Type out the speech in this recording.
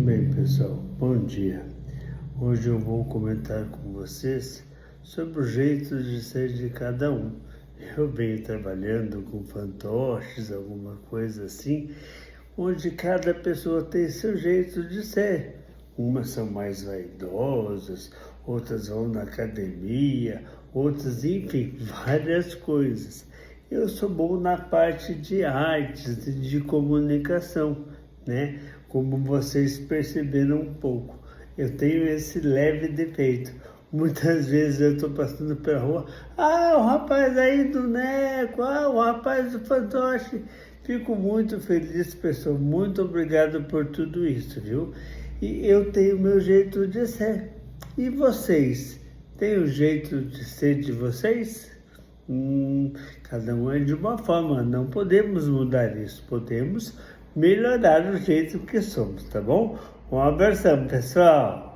Bem, pessoal, bom dia. Hoje eu vou comentar com vocês sobre o jeito de ser de cada um. Eu venho trabalhando com fantoches, alguma coisa assim, onde cada pessoa tem seu jeito de ser. Umas são mais vaidosas, outras vão na academia, outras, enfim, várias coisas. Eu sou bom na parte de artes e de comunicação, né? Como vocês perceberam um pouco, eu tenho esse leve defeito. Muitas vezes eu estou passando pela rua, o rapaz aí do Neco, o rapaz do fantoche. Fico muito feliz, pessoal, muito obrigado por tudo isso, viu? E eu tenho meu jeito de ser. E vocês, têm o jeito de ser de vocês? Cada um é de uma forma, não podemos mudar isso, podemos melhorar o jeito que somos, tá bom? Um abração, pessoal!